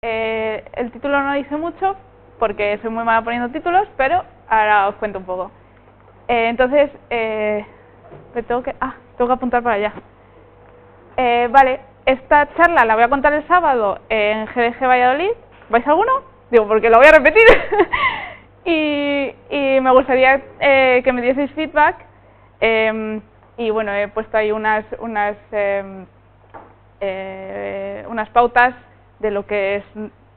El título no dice mucho, porque soy muy mala poniendo títulos, pero ahora os cuento un poco. Entonces, tengo que apuntar para allá. Vale, esta charla la voy a contar el sábado en GDG Valladolid. ¿Vais alguno? Digo, porque lo voy a repetir. y me gustaría que me dieseis feedback. Y bueno, he puesto ahí unas pautas de lo que es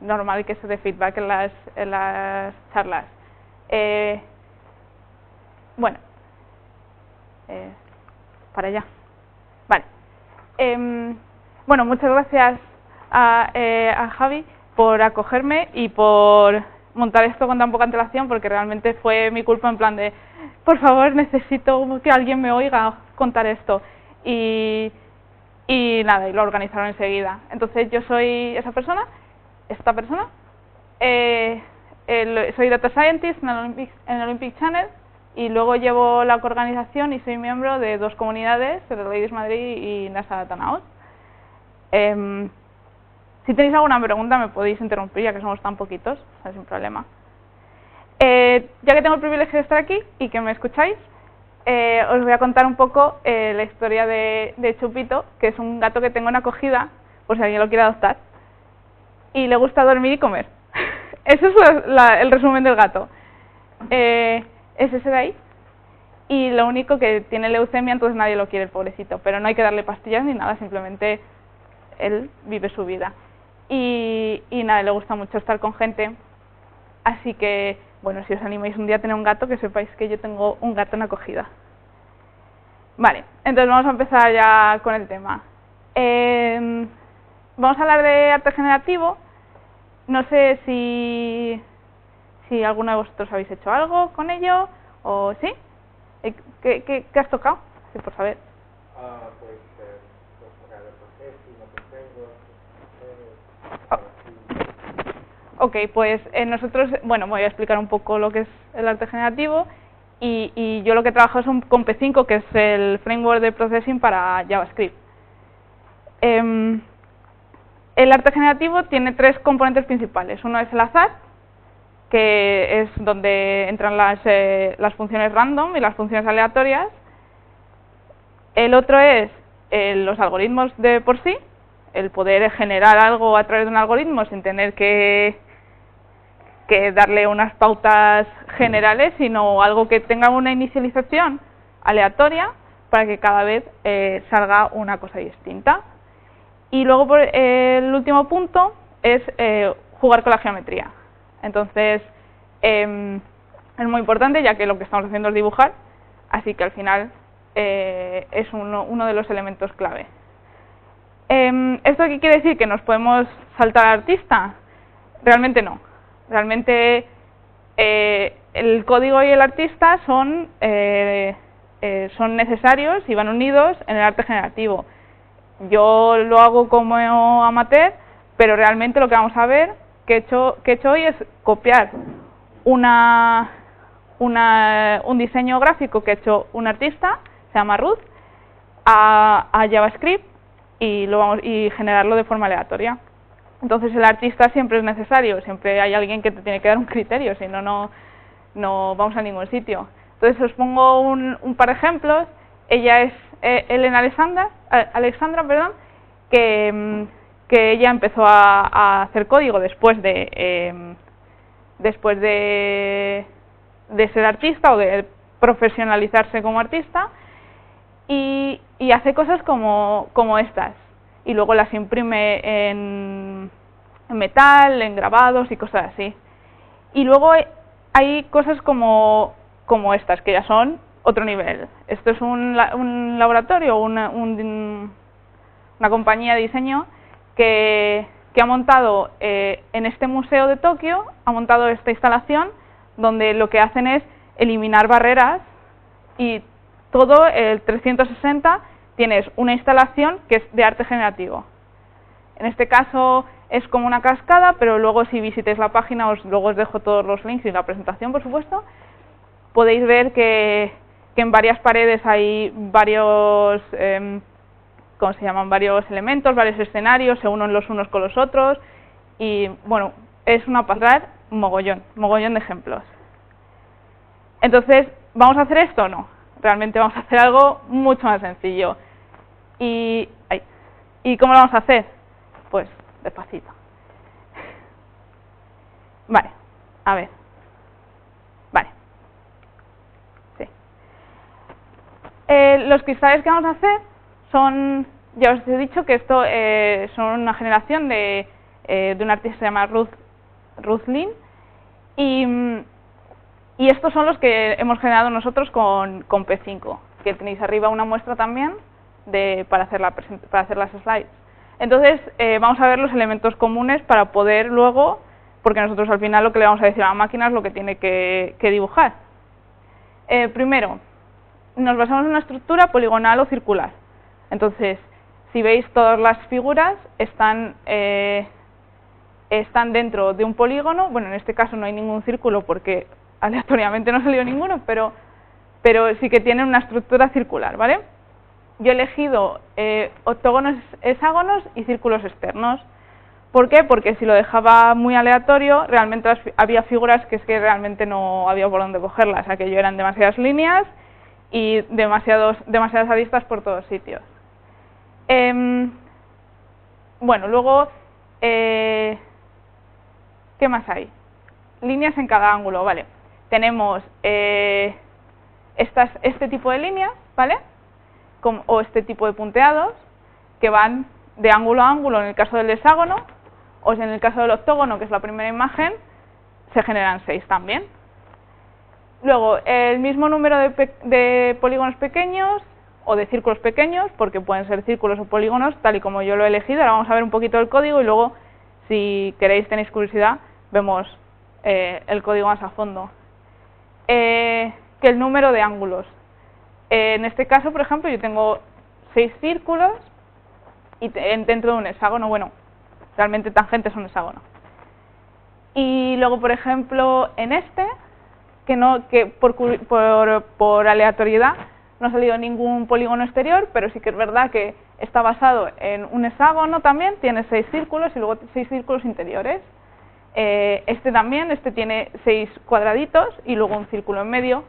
normal que se dé feedback en las charlas. Bueno, para allá. Vale. Bueno, muchas gracias a Javi por acogerme y por montar esto con tan poca antelación, porque realmente fue mi culpa, en plan de, por favor, necesito que alguien me oiga contar esto. Y nada, y lo organizaron enseguida. Entonces yo soy esta persona, soy Data Scientist en el Olympic Channel, y luego llevo la coorganización y soy miembro de dos comunidades, de Ladies Madrid y NASA Datanaut. Si tenéis alguna pregunta me podéis interrumpir, ya que somos tan poquitos, o sea, sin problema. Ya que tengo el privilegio de estar aquí y que me escucháis, os voy a contar un poco la historia de Chupito, que es un gato que tengo en acogida, por si alguien lo quiere adoptar, y le gusta dormir y comer. Eso es el resumen del gato. Es ese de ahí, y lo único que tiene leucemia, entonces nadie lo quiere, el pobrecito, pero no hay que darle pastillas ni nada, simplemente él vive su vida. Y nada, le gusta mucho estar con gente, así que, bueno, si os animáis un día a tener un gato, que sepáis que yo tengo un gato en acogida. Vale, entonces vamos a empezar ya con el tema. Vamos a hablar de arte generativo. No sé si alguno de vosotros habéis hecho algo con ello, o sí. ¿Qué has tocado? Sí, por saber. Pues tocar el processing, Ok, pues nosotros, bueno, voy a explicar un poco lo que es el arte generativo, y yo lo que trabajo es con P5, que es el framework de processing para JavaScript. El arte generativo tiene tres componentes principales. Uno es el azar, que es donde entran las funciones random y las funciones aleatorias. El otro es los algoritmos de por sí, el poder generar algo a través de un algoritmo sin tener que darle unas pautas generales, sino algo que tenga una inicialización aleatoria para que cada vez salga una cosa distinta. Y luego el último punto es jugar con la geometría. Entonces, es muy importante, ya que lo que estamos haciendo es dibujar, así que al final es uno de los elementos clave. ¿Esto qué quiere decir? ¿Que nos podemos saltar al artista? Realmente no. Realmente el código y el artista son necesarios y van unidos en el arte generativo. Yo lo hago como amateur, pero realmente lo que vamos a ver que he hecho hoy es copiar un diseño gráfico que ha hecho un artista, se llama Ruth, a JavaScript y generarlo de forma aleatoria. Entonces el artista siempre es necesario, siempre hay alguien que te tiene que dar un criterio, si no, no vamos a ningún sitio. Entonces os pongo un par de ejemplos. Ella es Elena Alexandra, que ella empezó a hacer código después de ser artista o de profesionalizarse como artista, y hace cosas como estas, y luego las imprime en metal, en grabados y cosas así. Y luego hay cosas como estas, que ya son otro nivel. Esto es un laboratorio, una compañía de diseño que ha montado en este museo de Tokio, ha montado esta instalación donde lo que hacen es eliminar barreras, y todo el 360 tienes una instalación que es de arte generativo. En este caso es como una cascada, pero luego si visitáis la página, luego os dejo todos los links y la presentación, por supuesto, podéis ver que en varias paredes hay varios varios elementos, varios escenarios, se unen los unos con los otros, y bueno, es una pasada, mogollón de ejemplos. Entonces, ¿vamos a hacer esto o no? Realmente vamos a hacer algo mucho más sencillo. ¿Y cómo lo vamos a hacer? Pues despacito. Vale, a ver. Vale. Sí. Los cristales que vamos a hacer son, ya os he dicho que esto son una generación de un artista que se llama Ruth Lin, y estos son los que hemos generado nosotros con P5, que tenéis arriba una muestra también para hacer las slides. Entonces, vamos a ver los elementos comunes para poder luego, porque nosotros al final lo que le vamos a decir a la máquina es lo que tiene que dibujar. Primero, nos basamos en una estructura poligonal o circular. Entonces, si veis, todas las figuras están dentro de un polígono. Bueno, en este caso no hay ningún círculo porque aleatoriamente no salió ninguno, pero sí que tienen una estructura circular, ¿vale? Yo he elegido octógonos, hexágonos y círculos externos. ¿Por qué? Porque si lo dejaba muy aleatorio, realmente había figuras que es que realmente no había por dónde cogerlas, aquello eran demasiadas líneas y demasiadas aristas por todos sitios. Bueno, luego, ¿qué más hay? Líneas en cada ángulo, ¿vale? Tenemos este tipo de líneas, ¿vale? O este tipo de punteados, que van de ángulo a ángulo en el caso del hexágono, o en el caso del octógono, que es la primera imagen, se generan 6 también. Luego, el mismo número de polígonos pequeños, o de círculos pequeños, porque pueden ser círculos o polígonos, tal y como yo lo he elegido. Ahora vamos a ver un poquito el código y luego, si queréis, tenéis curiosidad, vemos el código más a fondo. Que el número de ángulos. En este caso, por ejemplo, yo tengo 6 círculos y dentro de un hexágono. Bueno, realmente tangente es un hexágono. Y luego, por ejemplo, en este, que por aleatoriedad no ha salido ningún polígono exterior, pero sí que es verdad que está basado en un hexágono también, tiene 6 círculos y luego 6 círculos interiores. Este tiene 6 cuadraditos y luego un círculo en medio.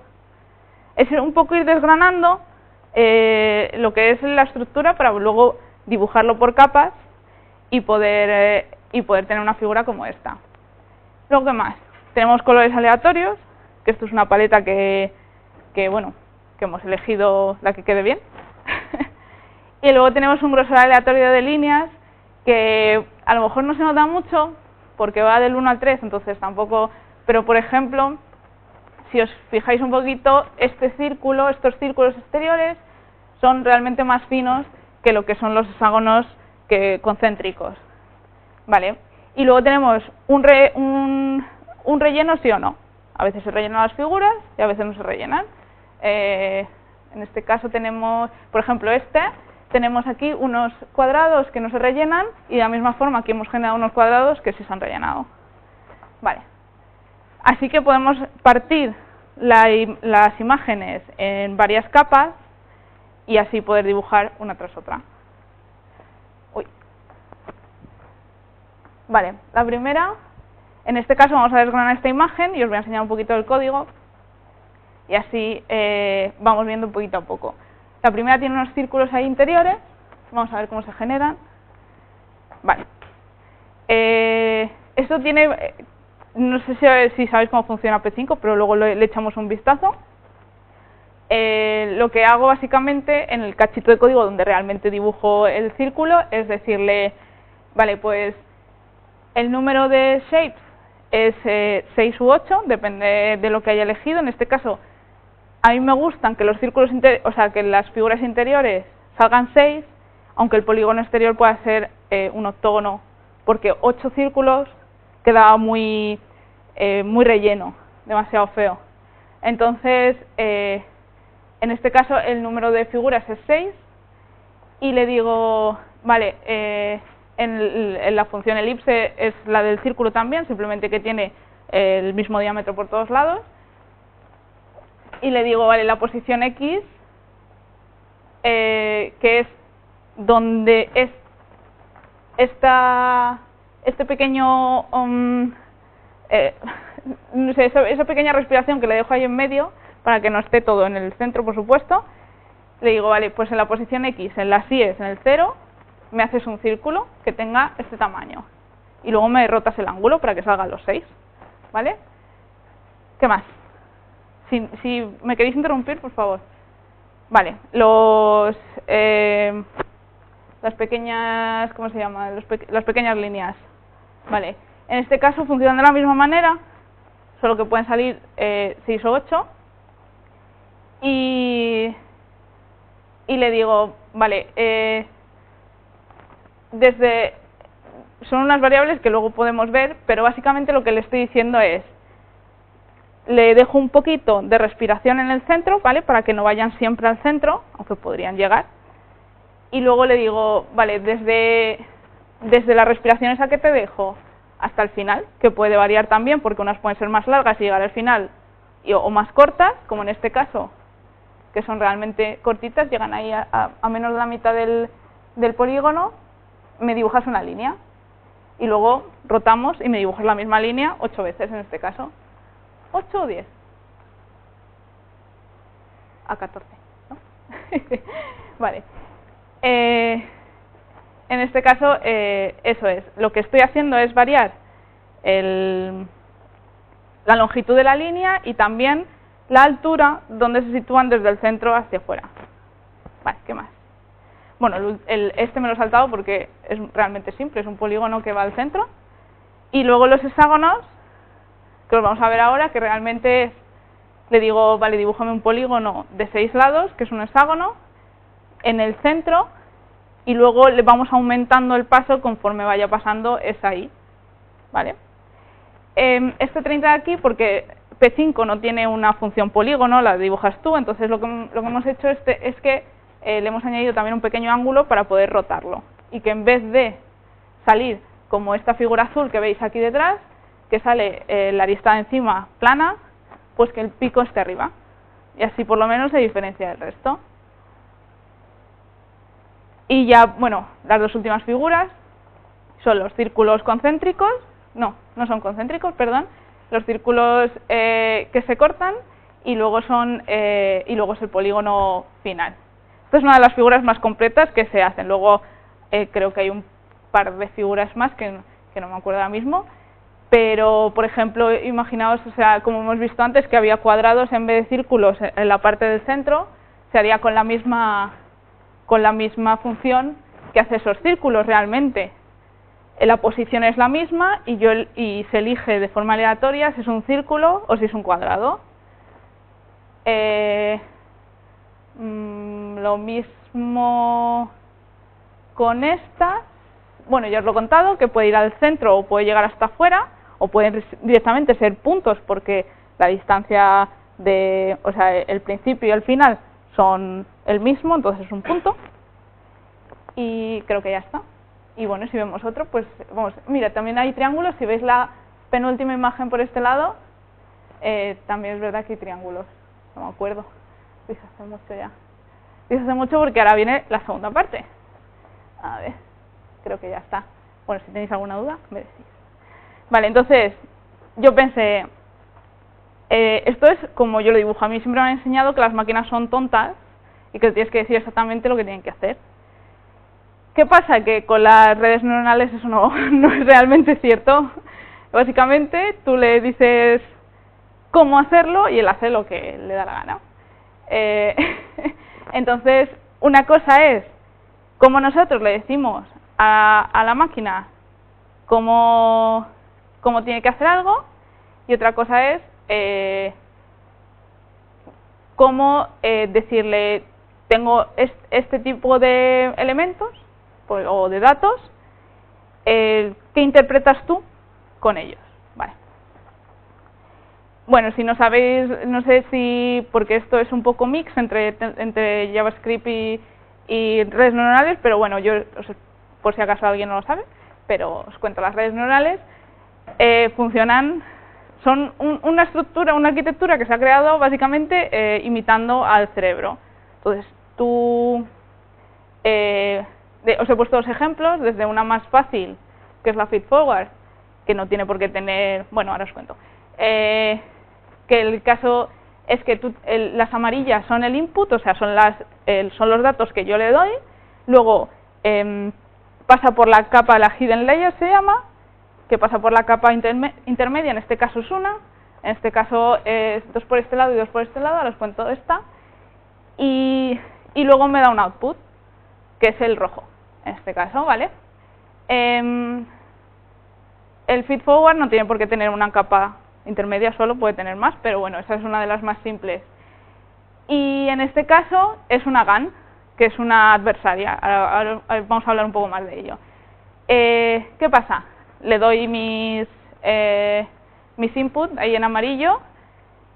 Es un poco ir desgranando lo que es la estructura para luego dibujarlo por capas y poder tener una figura como esta. Luego, ¿qué más? Tenemos colores aleatorios, que esto es una paleta que hemos elegido la que quede bien. Y luego tenemos un grosor aleatorio de líneas que a lo mejor no se nota mucho porque va del 1 al 3, entonces tampoco, pero por ejemplo, si os fijáis un poquito, estos círculos exteriores son realmente más finos que lo que son los hexágonos concéntricos, ¿vale? Y luego tenemos un relleno sí o no. A veces se rellenan las figuras y a veces no se rellenan. En este caso tenemos, por ejemplo, tenemos aquí unos cuadrados que no se rellenan y de la misma forma aquí hemos generado unos cuadrados que sí se han rellenado. Vale. Así que podemos partir las imágenes en varias capas y así poder dibujar una tras otra. Vale, la primera, en este caso vamos a desgranar esta imagen y os voy a enseñar un poquito el código y así vamos viendo un poquito a poco. La primera tiene unos círculos ahí interiores, vamos a ver cómo se generan. Vale. Esto tiene, no sé si sabéis cómo funciona P5, pero luego le echamos un vistazo. Lo que hago básicamente en el cachito de código donde realmente dibujo el círculo es decirle, vale, pues el número de shapes es 6 u 8, depende de lo que haya elegido. En este caso, a mí me gustan que los círculos que las figuras interiores salgan 6, aunque el polígono exterior pueda ser un octógono, porque 8 círculos queda muy relleno, demasiado feo. Entonces, en este caso, el número de figuras es 6 y le digo, vale, en la función elipse es la del círculo también, simplemente que tiene el mismo diámetro por todos lados. Y le digo, vale, la posición X, que es donde es este pequeño, no sé, esa pequeña respiración que le dejo ahí en medio, para que no esté todo en el centro, por supuesto, le digo, vale, pues en la posición X, en las Y's, en el 0, me haces un círculo que tenga este tamaño. Y luego me rotas el ángulo para que salgan los 6, ¿vale? ¿Qué más? Si me queréis interrumpir, por favor. Vale, las pequeñas, ¿cómo se llama? Las pequeñas líneas. Vale, en este caso funcionan de la misma manera, solo que pueden salir 6 o 8. Y le digo, vale, son unas variables que luego podemos ver, pero básicamente lo que le estoy diciendo es, le dejo un poquito de respiración en el centro, ¿vale? Para que no vayan siempre al centro, aunque podrían llegar. Y luego le digo, vale, desde la respiración esa que te dejo hasta el final, que puede variar también, porque unas pueden ser más largas y llegar al final, o más cortas, como en este caso, que son realmente cortitas, llegan ahí a menos de la mitad del polígono, me dibujas una línea. Y luego rotamos y me dibujas la misma línea 8 veces en este caso. 8 o 10. A 14, ¿no? Vale. En este caso, eso es. Lo que estoy haciendo es variar la longitud de la línea y también la altura donde se sitúan desde el centro hacia afuera. Vale, ¿qué más? Bueno, este me lo he saltado porque es realmente simple, es un polígono que va al centro. Y luego los hexágonos, que los vamos a ver ahora, que realmente es, le digo, vale, dibújame un polígono de 6 lados, que es un hexágono, en el centro, y luego le vamos aumentando el paso conforme vaya pasando esa Y, ¿vale? Este 30 de aquí, porque P5 no tiene una función polígono, la dibujas tú, entonces lo que hemos hecho es que le hemos añadido también un pequeño ángulo para poder rotarlo, y que en vez de salir como esta figura azul que veis aquí detrás, que sale la arista de encima plana, pues que el pico esté arriba, y así por lo menos se diferencia del resto. Y ya, bueno, las dos últimas figuras son los círculos concéntricos, no son concéntricos, perdón, los círculos que se cortan, y luego es el polígono final. Esta es una de las figuras más completas que se hacen. Luego creo que hay un par de figuras más que no me acuerdo ahora mismo, pero por ejemplo, imaginaos, o sea, como hemos visto antes, que había cuadrados en vez de círculos en la parte del centro, se haría con la misma función que hace esos círculos realmente. La posición es la misma y se elige de forma aleatoria si es un círculo o si es un cuadrado. Lo mismo con esta. Bueno, ya os lo he contado, que puede ir al centro o puede llegar hasta afuera, o pueden directamente ser puntos, porque la distancia o sea, el principio y el final son el mismo, entonces es un punto. Y creo que ya está. Y bueno, si vemos otro, pues vamos, mira, también hay triángulos. Si veis la penúltima imagen por este lado, también es verdad que hay triángulos. No me acuerdo. Dice hace mucho ya. Dice hace mucho porque ahora viene la segunda parte. A ver, creo que ya está. Bueno, si tenéis alguna duda, me decís. Vale, entonces, yo pensé, esto es como yo lo dibujo. A mí siempre me han enseñado que las máquinas son tontas y que tienes que decir exactamente lo que tienen que hacer. ¿Qué pasa? Que con las redes neuronales eso no es realmente cierto. Básicamente, tú le dices cómo hacerlo y él hace lo que le da la gana. Entonces, una cosa es cómo nosotros le decimos a la máquina cómo tiene que hacer algo, y otra cosa es cómo decirle, tengo este tipo de elementos o de datos, ¿qué interpretas tú con ellos? Vale. Bueno, si no sabéis, no sé si, porque esto es un poco mix entre JavaScript y redes neuronales, pero bueno, por si acaso alguien no lo sabe, pero os cuento, las redes neuronales funcionan, son una estructura, una arquitectura que se ha creado básicamente imitando al cerebro. Entonces, os he puesto dos ejemplos, desde una más fácil, que es la feedforward, que no tiene por qué tener, bueno, ahora os cuento, que el caso es que las amarillas son el input, o sea, son los datos que yo le doy, luego pasa por la capa, la hidden layer se llama, que pasa por la capa intermedia, en este caso es una, en este caso es 2 por este lado y 2 por este lado, ahora os cuento esta, y luego me da un output, que es el rojo, en este caso, ¿vale? El feedforward no tiene por qué tener una capa intermedia, solo puede tener más, pero bueno, esa es una de las más simples. Y en este caso es una GAN, que es una adversaria, ahora vamos a hablar un poco más de ello. ¿Qué pasa? Le doy mis inputs ahí en amarillo,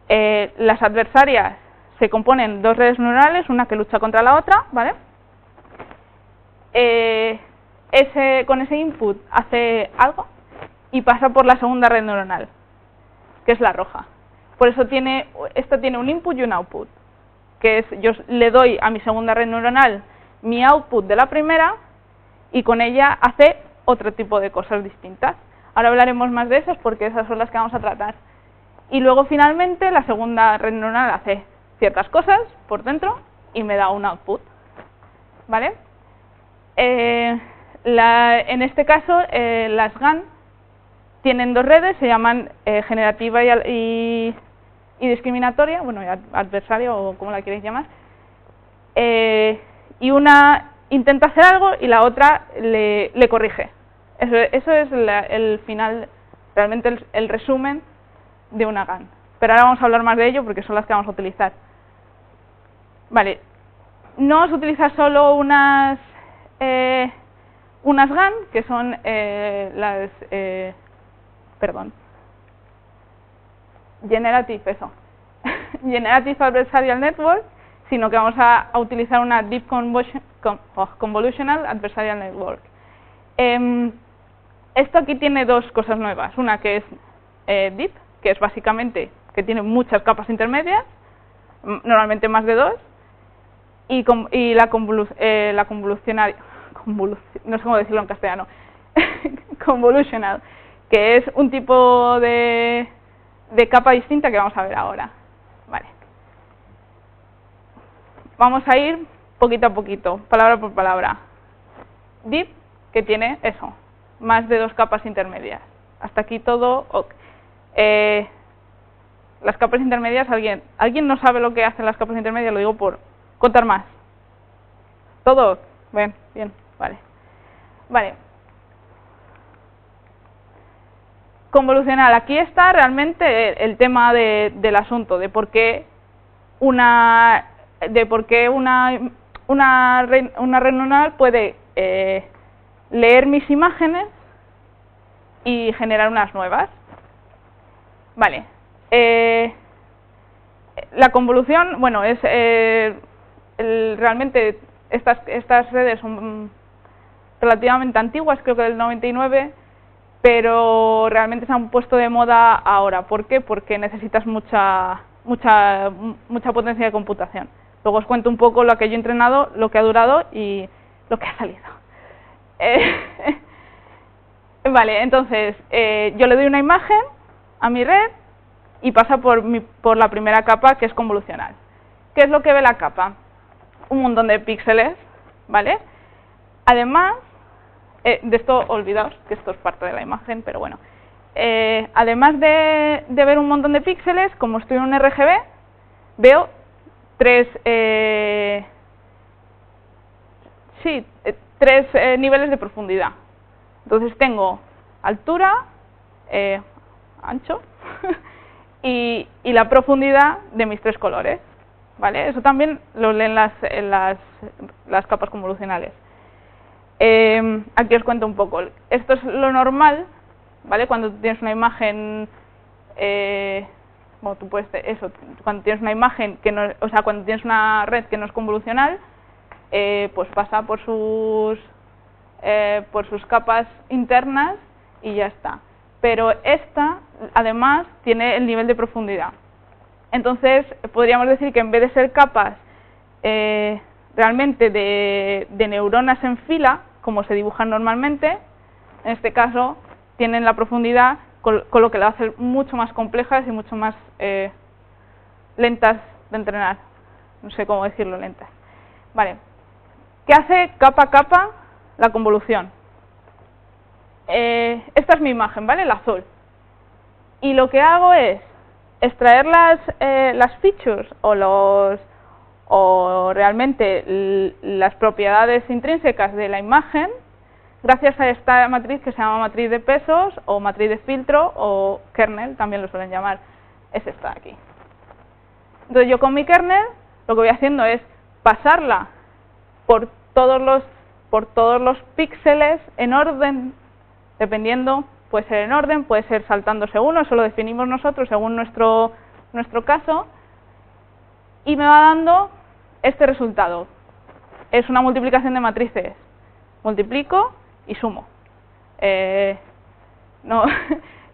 las adversarias se componen 2 redes neuronales, una que lucha contra la otra, ¿vale? Con ese input hace algo y pasa por la segunda red neuronal, que es la roja. Por eso esta tiene un input y un output, que es, yo le doy a mi segunda red neuronal mi output de la primera y con ella hace otro tipo de cosas distintas. Ahora hablaremos más de esas porque esas son las que vamos a tratar. Y luego finalmente la segunda red neuronal hace ciertas cosas por dentro y me da un output, ¿vale? En este caso las GAN tienen 2 redes, se llaman generativa y discriminatoria, bueno, adversaria o como la queréis llamar, y una intenta hacer algo y la otra le corrige. Eso es el final, realmente el resumen de una GAN. Pero ahora vamos a hablar más de ello porque son las que vamos a utilizar. Vale, no se utiliza solo unas GAN, que son Generative Adversarial Network, sino que vamos a utilizar una Deep Convolutional Adversarial Network. Esto aquí tiene 2 cosas nuevas, una que es Deep, que es básicamente que tiene muchas capas intermedias, normalmente más de 2, y la convolucional, no sé cómo decirlo en castellano, convolutional, que es un tipo de capa distinta que vamos a ver ahora. Vale. Vamos a ir poquito a poquito, palabra por palabra. Deep, que tiene eso, más de 2 capas intermedias. Hasta aquí todo ok. Las capas intermedias, ¿alguien no sabe lo que hacen las capas intermedias? Lo digo por contar más. ¿Todo? Bien, vale. Vale. Convolucional, aquí está realmente el tema del asunto, de por qué una red neuronal puede leer mis imágenes y generar unas nuevas. Vale. La convolución, bueno, es realmente estas redes son relativamente antiguas, creo que del 99, pero realmente se han puesto de moda ahora. ¿Por qué? Porque necesitas mucha potencia de computación. Luego os cuento un poco lo que yo he entrenado, lo que ha durado y lo que ha salido. Vale, entonces yo le doy una imagen a mi red y pasa por la primera capa, que es convolucional. ¿Qué es lo que ve la capa? Un montón de píxeles, ¿vale? Además, de esto olvidaos, que esto es parte de la imagen, pero bueno. Además de ver un montón de píxeles, como estoy en un RGB, veo 3 niveles de profundidad. Entonces tengo altura, ancho, y la profundidad de mis 3 colores, ¿vale? Eso también lo leen las capas convolucionales. Aquí os cuento un poco. Esto es lo normal, ¿vale? Cuando tienes una imagen, bueno, tú puedes, eso, cuando tienes una imagen que no, o sea, cuando tienes una red que no es convolucional, pues pasa por sus capas internas y ya está. Pero esta, además, tiene el nivel de profundidad. Entonces, podríamos decir que en vez de ser capas realmente de neuronas en fila, como se dibujan normalmente, en este caso, tienen la profundidad, con lo que la hace mucho más complejas y mucho más lentas de entrenar. No sé cómo decirlo, lentas. Vale. ¿Qué hace capa a capa la convolución? Esta es mi imagen, ¿vale? El azul. Y lo que hago es extraer las features o realmente las propiedades intrínsecas de la imagen gracias a esta matriz que se llama matriz de pesos o matriz de filtro o kernel, también lo suelen llamar. Es esta de aquí. Entonces yo con mi kernel lo que voy haciendo es pasarla por todos los píxeles en orden, dependiendo, puede ser en orden, puede ser saltándose uno, eso lo definimos nosotros según nuestro caso, y me va dando este resultado. Es una multiplicación de matrices. Multiplico y sumo. No,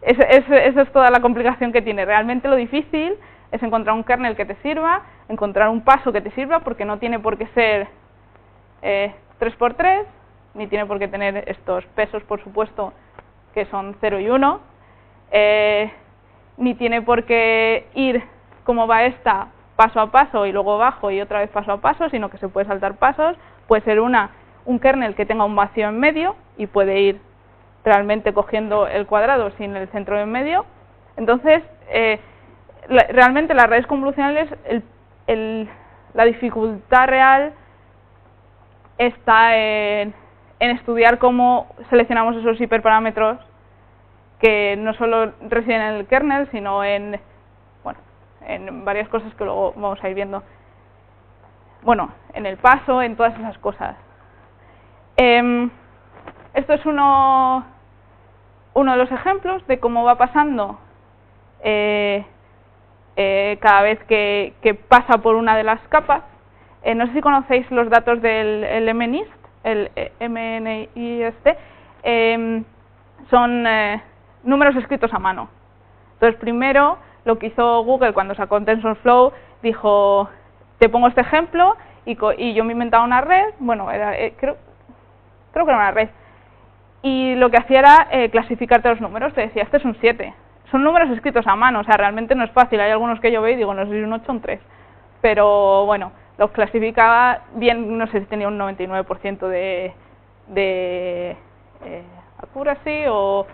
esa es toda la complicación que tiene. Realmente lo difícil es encontrar un kernel que te sirva, encontrar un paso que te sirva, porque no tiene por qué ser 3×3, ni tiene por qué tener estos pesos, por supuesto, que son 0 y 1, ni tiene por qué ir como va esta paso a paso y luego bajo y otra vez paso a paso, sino que se puede saltar pasos. Puede ser un kernel que tenga un vacío en medio y puede ir realmente cogiendo el cuadrado sin el centro en medio. Entonces, realmente las redes convolucionales, la dificultad real está en estudiar cómo seleccionamos esos hiperparámetros que no solo residen en el kernel, sino en varias cosas que luego vamos a ir viendo. Bueno, en el paso, en todas esas cosas. Esto es uno de los ejemplos de cómo va pasando cada vez que pasa por una de las capas. No sé si conocéis los datos del MNIST, el MNIST, son números escritos a mano. Entonces, primero, lo que hizo Google cuando sacó TensorFlow, dijo, te pongo este ejemplo, y yo me inventaba una red, bueno, creo que era una red, y lo que hacía era clasificarte los números, te decía, este es un 7. Son números escritos a mano, o sea, realmente no es fácil, hay algunos que yo veo y digo, no sé si es un 8 o un 3, pero bueno, los clasificaba bien, no sé si tenía un 99% de accuracy o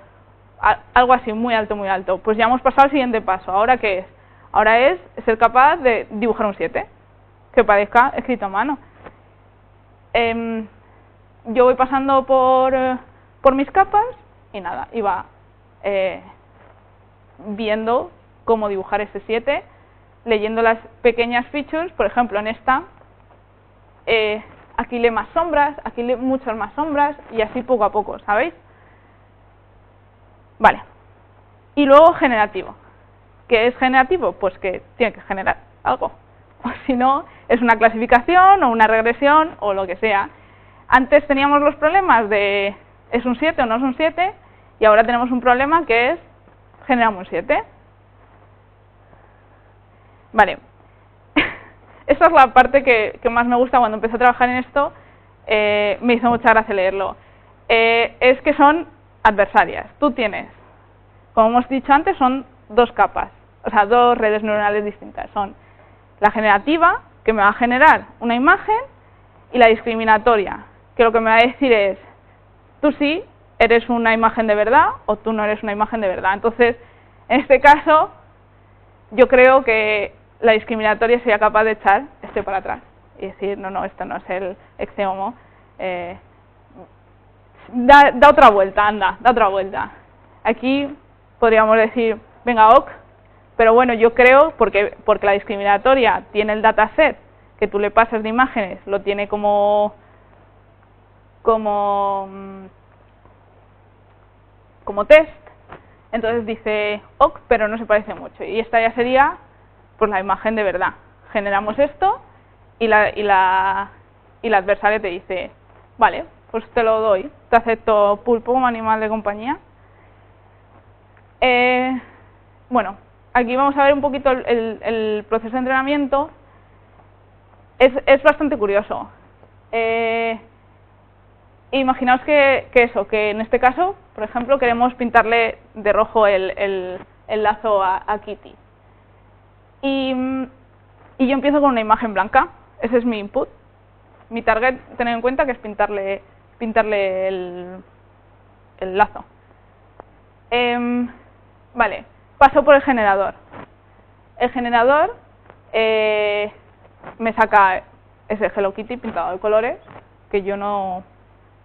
algo así, muy alto, muy alto. Pues ya hemos pasado al siguiente paso. ¿Ahora qué es? Ahora es ser capaz de dibujar un 7, que parezca escrito a mano. Yo voy pasando por mis capas y nada, iba viendo cómo dibujar ese 7, leyendo las pequeñas features. Por ejemplo, en esta, aquí lee más sombras, aquí lee muchas más sombras, y así poco a poco, ¿sabéis? Vale. Y luego generativo. ¿Qué es generativo? Pues que tiene que generar algo. O si no, es una clasificación o una regresión o lo que sea. Antes teníamos los problemas de ¿es un 7 o no es un 7? Y ahora tenemos un problema que es generamos un 7. Vale. Esta es la parte que más me gusta cuando empecé a trabajar en esto. Me hizo mucha gracia leerlo. Es que son adversarias. Tú tienes, como hemos dicho antes, son dos capas, o sea, dos redes neuronales distintas. Son la generativa, que me va a generar una imagen, y la discriminatoria, que lo que me va a decir es, tú sí eres una imagen de verdad o tú no eres una imagen de verdad. Entonces, en este caso, yo creo que la discriminatoria sería capaz de echar este para atrás y decir, no, esto no es el exeomo. Da otra vuelta, anda, da otra vuelta. Aquí podríamos decir, venga, ok, pero bueno, yo creo, porque la discriminatoria tiene el dataset que tú le pasas de imágenes, lo tiene como test, entonces dice, ok, pero no se parece mucho, y esta ya sería pues la imagen de verdad. Generamos esto, y la adversaria te dice, vale, pues te lo doy, te acepto pulpo como animal de compañía. Bueno, aquí vamos a ver un poquito el proceso de entrenamiento. Es bastante curioso. imaginaos que en este caso, por ejemplo, queremos pintarle de rojo el lazo a Kitty. Y yo empiezo con una imagen blanca, ese es mi input. Mi target, tened en cuenta que es pintarle el lazo. Vale, paso por el generador. El generador me saca ese Hello Kitty pintado de colores que yo no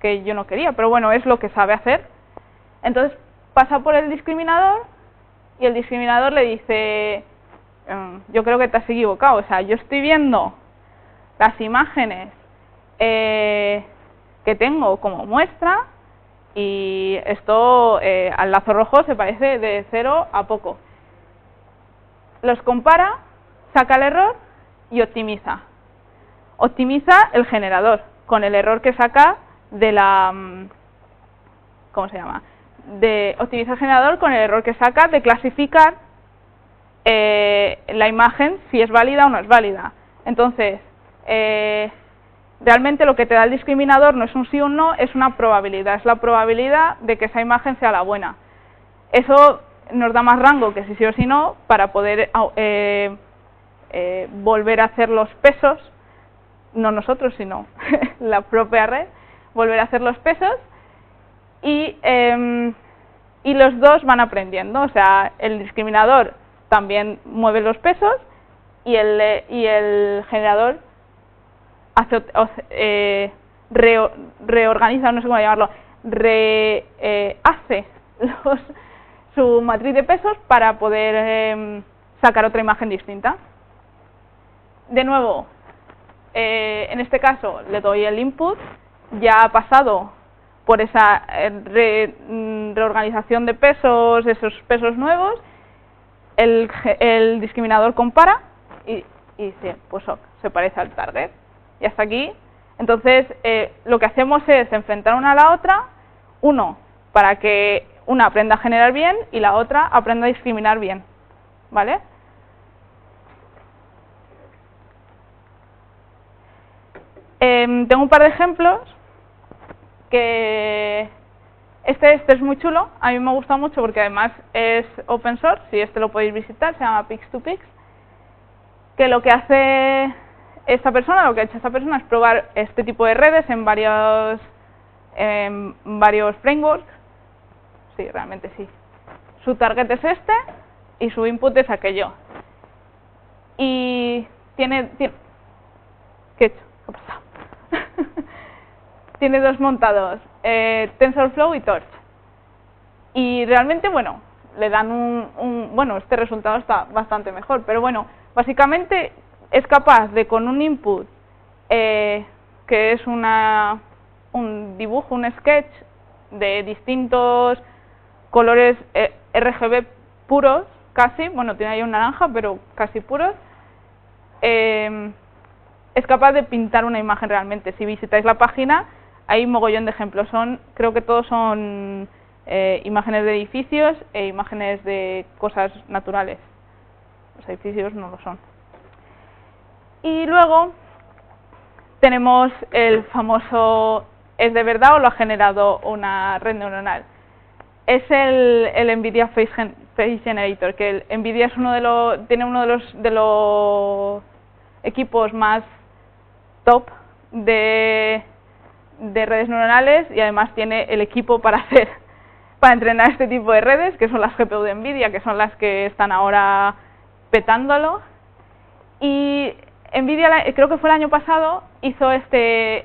quería, pero bueno, es lo que sabe hacer. Entonces pasa por el discriminador y el discriminador le dice, yo creo que te has equivocado, o sea, yo estoy viendo las imágenes que tengo como muestra y esto al lazo rojo se parece de 0 a poco. Los compara, saca el error y optimiza. Optimiza el generador con el error que saca de la... ¿cómo se llama? Optimiza el generador con el error que saca de clasificar la imagen si es válida o no es válida. Entonces, realmente lo que te da el discriminador no es un sí o un no, es una probabilidad, es la probabilidad de que esa imagen sea la buena. Eso nos da más rango que si sí o si no, para poder volver a hacer los pesos, no nosotros, sino la propia red, volver a hacer los pesos, y los dos van aprendiendo, o sea, el discriminador también mueve los pesos, y el generador hace, reorganiza, no sé cómo llamarlo, hace su matriz de pesos para poder sacar otra imagen distinta. De nuevo, en este caso le doy el input, ya ha pasado por esa reorganización de pesos, esos pesos nuevos, el discriminador compara y dice, pues ok, se parece al target. Y hasta aquí. Entonces, lo que hacemos es enfrentar una a la otra, uno, para que una aprenda a generar bien y la otra aprenda a discriminar bien, ¿vale? Tengo un par de ejemplos que este es muy chulo, a mí me gusta mucho porque además es open source, y este lo podéis visitar, se llama Pix2Pix, que lo que hace esta persona, lo que ha hecho esta persona es probar este tipo de redes en varios frameworks. Sí, realmente sí. Su target es este y su input es aquello. Y tiene ¿qué he hecho? ¿Qué ha pasado? Tiene dos montados, TensorFlow y Torch. Y realmente, bueno, le dan bueno, este resultado está bastante mejor, pero bueno, básicamente es capaz de, con un input que es un dibujo, un sketch de distintos colores RGB puros, casi, bueno, tiene ahí un naranja, pero casi puros, es capaz de pintar una imagen realmente. Si visitáis la página, hay un mogollón de ejemplos, creo que todos son imágenes de edificios e imágenes de cosas naturales. Los edificios no lo son. Y luego tenemos el famoso ¿es de verdad o lo ha generado una red neuronal? Es el NVIDIA Face Generator, que el NVIDIA es tiene uno de los equipos más top de redes neuronales, y además tiene el equipo para entrenar este tipo de redes, que son las GPU de NVIDIA, que son las que están ahora petándolo. Y NVIDIA, creo que fue el año pasado, hizo esta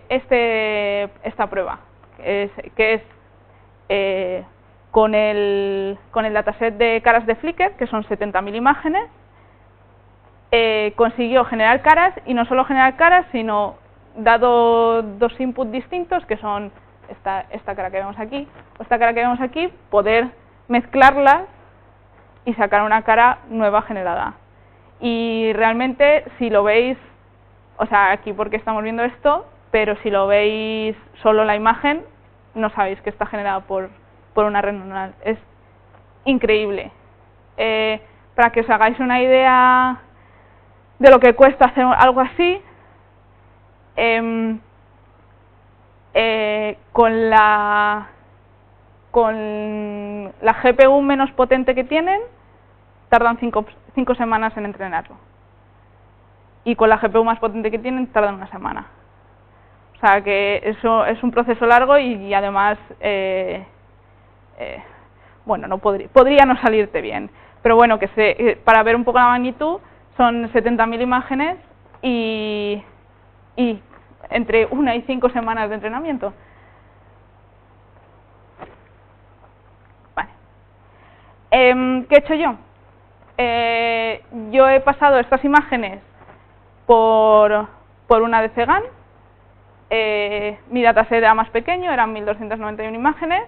prueba, que es con el dataset de caras de Flickr, que son 70.000 imágenes, consiguió generar caras, y no solo generar caras, sino dado dos inputs distintos, que son esta cara que vemos aquí, o esta cara que vemos aquí, poder mezclarlas y sacar una cara nueva generada. Y realmente, si lo veis, o sea, aquí porque estamos viendo esto, pero si lo veis solo la imagen, no sabéis que está generada por una red neuronal. Es increíble. Para que os hagáis una idea de lo que cuesta hacer algo así, con la GPU menos potente que tienen, tardan 5 semanas en entrenarlo. Y con la GPU más potente que tienen, tardan 1 semana. O sea que eso es un proceso largo y además, bueno, no podría no salirte bien. Pero bueno, para ver un poco la magnitud, son 70.000 imágenes y entre 1 y 5 semanas de entrenamiento. Vale. ¿Qué he hecho yo? Yo he pasado estas imágenes por una DCGAN. Mi dataset era más pequeño, eran 1291 imágenes.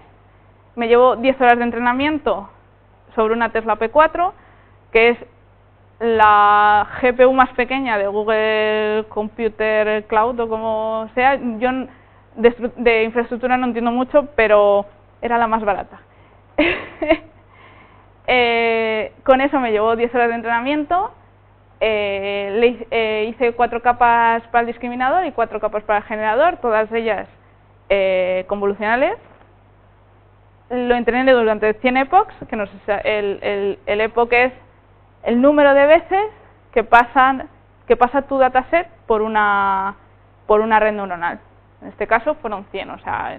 Me llevó 10 horas de entrenamiento sobre una Tesla P4, que es la GPU más pequeña de Google Computer Cloud o como sea. Yo de infraestructura no entiendo mucho, pero era la más barata. Con eso me llevó 10 horas de entrenamiento. Hice 4 capas para el discriminador y 4 capas para el generador, todas ellas convolucionales. Lo entrené durante 100 epochs, que no sé, el epoch es el número de veces que pasa tu dataset por una red neuronal. En este caso fueron 100, o sea,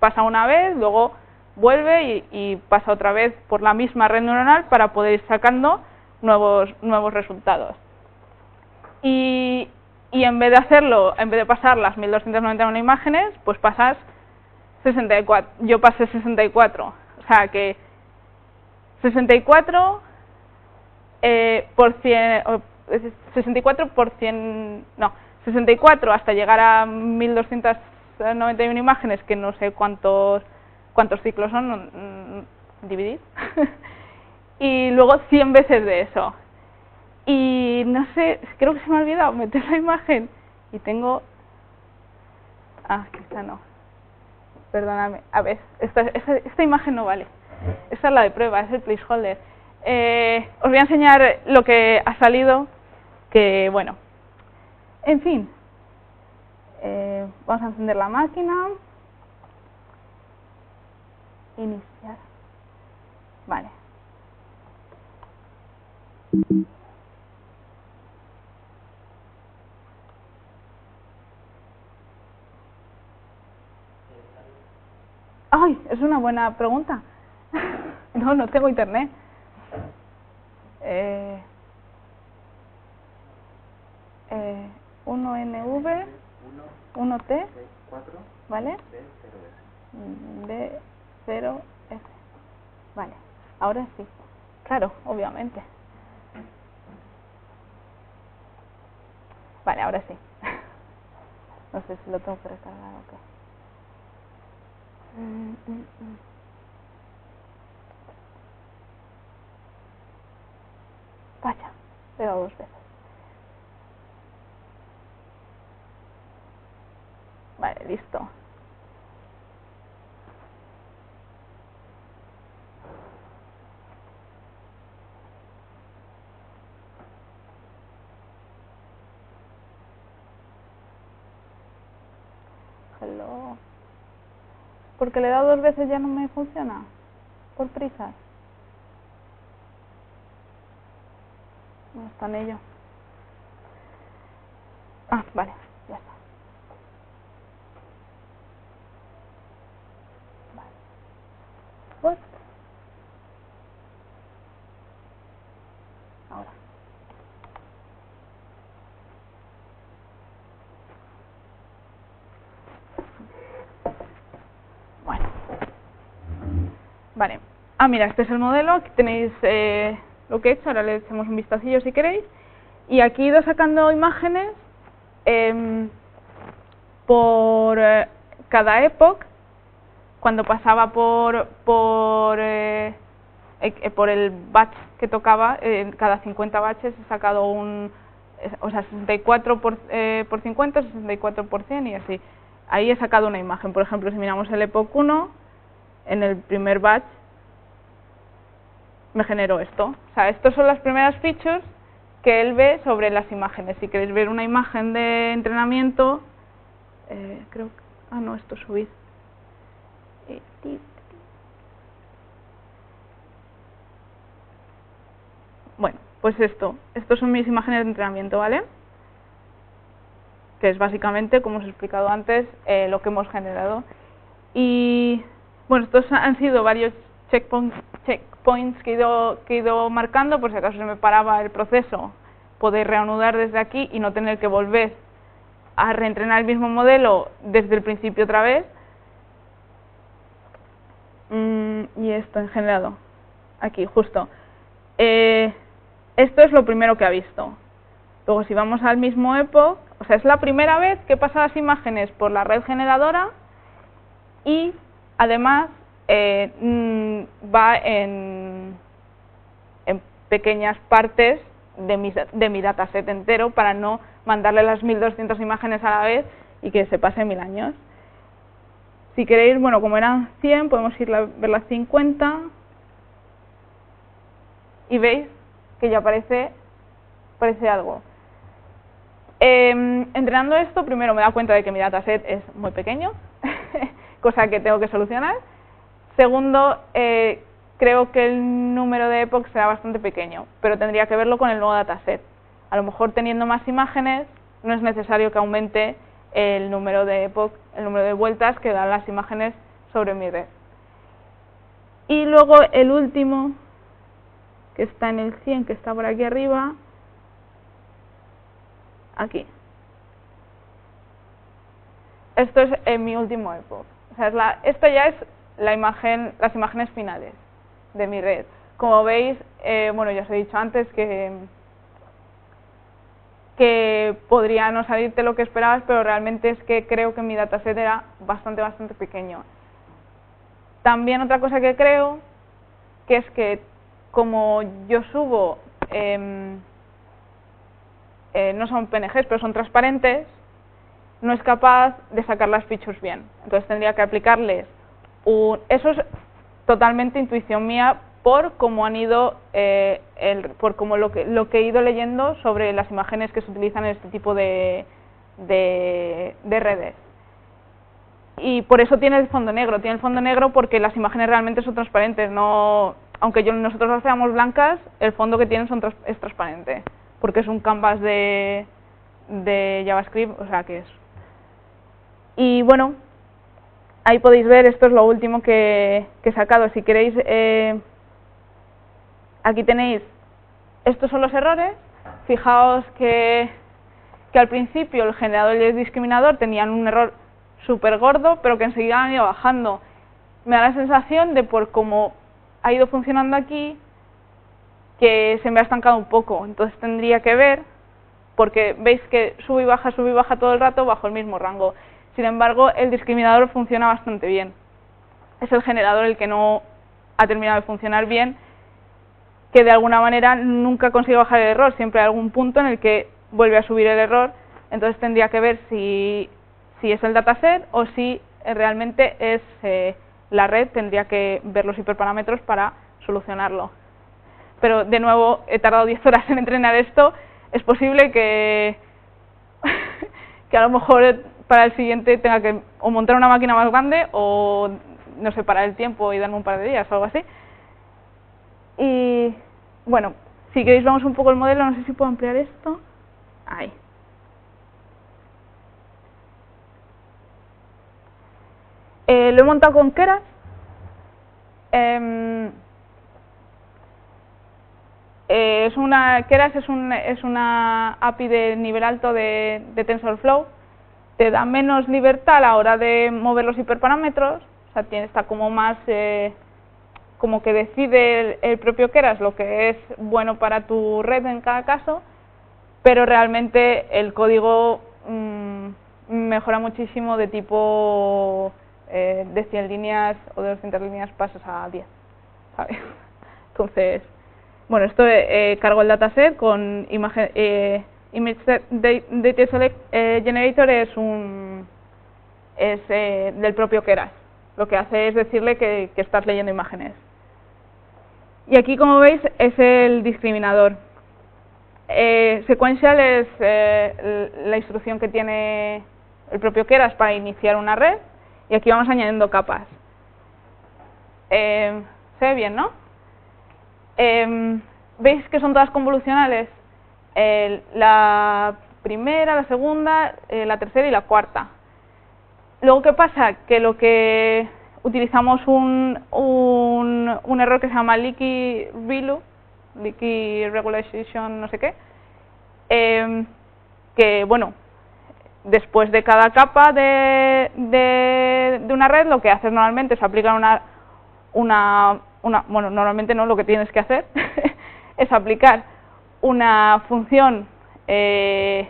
pasa una vez, luego vuelve y pasa otra vez por la misma red neuronal para poder ir sacando nuevos resultados. Y en vez de pasar las 1291 imágenes, pues pasas 64. Yo pasé 64. O sea que 64 por 100, 64 por 100, no, 64 hasta llegar a 1291 imágenes, que no sé cuántos ciclos son, dividir. Y luego 100 veces de eso. Y no sé, creo que se me ha olvidado meter la imagen. Y tengo... que esta no. Perdóname. A ver, esta imagen no vale. Esta es la de prueba, es el placeholder. Os voy a enseñar lo que ha salido, que bueno. En fin. Vamos a encender la máquina. Iniciar. Vale. ¡Ay! Es una buena pregunta. No tengo internet. 1NV, 1T, ¿vale? D0F. Vale, ahora sí. Claro, obviamente. Vale, ahora sí. No sé si lo tengo que recargar o qué. Vaya, he dado 2 veces. Vale, listo. Hello. Porque le he dado 2 veces ya no me funciona. Por prisas. No está en ello. Vale, ya está. Vale. What? Ahora. Bueno. Vale. Mira, este es el modelo. Aquí tenéis lo que he hecho. Ahora le echamos un vistacillo si queréis. Y aquí he ido sacando imágenes por cada epoch. Cuando pasaba por el batch que tocaba, cada 50 batches he sacado 64 por 50, 64 por 100 y así. Ahí he sacado una imagen. Por ejemplo, si miramos el epoch 1, en el primer batch me generó esto. O sea, estas son las primeras features que él ve sobre las imágenes. Si queréis ver una imagen de entrenamiento, creo que... Ah, no, esto es subir. Bueno, pues estos son mis imágenes de entrenamiento, ¿vale? Que es básicamente, como os he explicado antes, lo que hemos generado. Y bueno, estos han sido varios checkpoints que he ido marcando, por si acaso se me paraba el proceso, poder reanudar desde aquí y no tener que volver a reentrenar el mismo modelo desde el principio otra vez. Y esto en generado, aquí justo. Esto es lo primero que ha visto. Luego si vamos al mismo epoch, o sea, es la primera vez que pasa las imágenes por la red generadora y además va en pequeñas partes de mi dataset entero para no mandarle las 1200 imágenes a la vez y que se pase 1000 años. Si queréis, bueno, como eran 100, podemos ir a ver las 50 y veis que ya aparece algo. Entrenando esto, primero me he dado cuenta de que mi dataset es muy pequeño, cosa que tengo que solucionar. Segundo, creo que el número de epochs será bastante pequeño, pero tendría que verlo con el nuevo dataset. A lo mejor teniendo más imágenes no es necesario que aumente el número de epoch, el número de vueltas que dan las imágenes sobre mi red. Y luego el último, que está en el 100, que está por aquí arriba, aquí. Esto es mi último epoch. O sea, esta ya es las imágenes finales de mi red. Como veis, bueno, ya os he dicho antes que podría no salirte lo que esperabas, pero realmente es que creo que mi dataset era bastante pequeño. También otra cosa que creo, que es que como yo subo, no son PNGs, pero son transparentes, no es capaz de sacar las features bien. Entonces tendría que aplicarles eso es totalmente intuición mía por cómo han ido, por cómo lo que he ido leyendo sobre las imágenes que se utilizan en este tipo de redes. Y por eso tiene el fondo negro. Tiene el fondo negro porque las imágenes realmente son transparentes. No, aunque nosotros las veamos blancas, el fondo que tienen es transparente, porque es un canvas de JavaScript, o sea que es. Y bueno, ahí podéis ver, esto es lo último que he sacado. Si queréis, aquí tenéis, estos son los errores. Fijaos que al principio el generador y el discriminador tenían un error súper gordo, pero que enseguida han ido bajando. Me da la sensación de por cómo ha ido funcionando aquí, que se me ha estancado un poco. Entonces tendría que ver, porque veis que sube y baja todo el rato bajo el mismo rango. Sin embargo, el discriminador funciona bastante bien. Es el generador el que no ha terminado de funcionar bien, que de alguna manera nunca consigue bajar el error. Siempre hay algún punto en el que vuelve a subir el error. Entonces tendría que ver si es el dataset o si realmente es la red. Tendría que ver los hiperparámetros para solucionarlo. Pero de nuevo, he tardado 10 horas en entrenar esto. Es posible que a lo mejor para el siguiente tenga que o montar una máquina más grande o, no sé, parar el tiempo y darme un par de días o algo así. Y bueno, si queréis vamos un poco el modelo, no sé si puedo ampliar esto. Ahí. Lo he montado con Keras. Keras es una API de nivel alto de TensorFlow. Te da menos libertad a la hora de mover los hiperparámetros, o sea, está como más, como que decide el propio Keras lo que es bueno para tu red en cada caso, pero realmente el código mejora muchísimo de tipo de 100 líneas o de 200 líneas pasas a 10, ¿sabes? Entonces, bueno, esto cargo el dataset con imagen. Image Data Select Generator es del propio Keras. Lo que hace es decirle que estás leyendo imágenes. Y aquí, como veis, es el discriminador. Sequential es la instrucción que tiene el propio Keras para iniciar una red, y aquí vamos añadiendo capas. Se ve bien, ¿no? ¿Veis que son todas convolucionales? La primera, la segunda, la tercera y la cuarta. Luego, ¿qué pasa? Que lo que utilizamos un error que se llama leaky regularization, no sé qué, que, bueno, después de cada capa de una red, lo que haces normalmente es aplicar bueno, normalmente no, lo que tienes que hacer es aplicar una función, en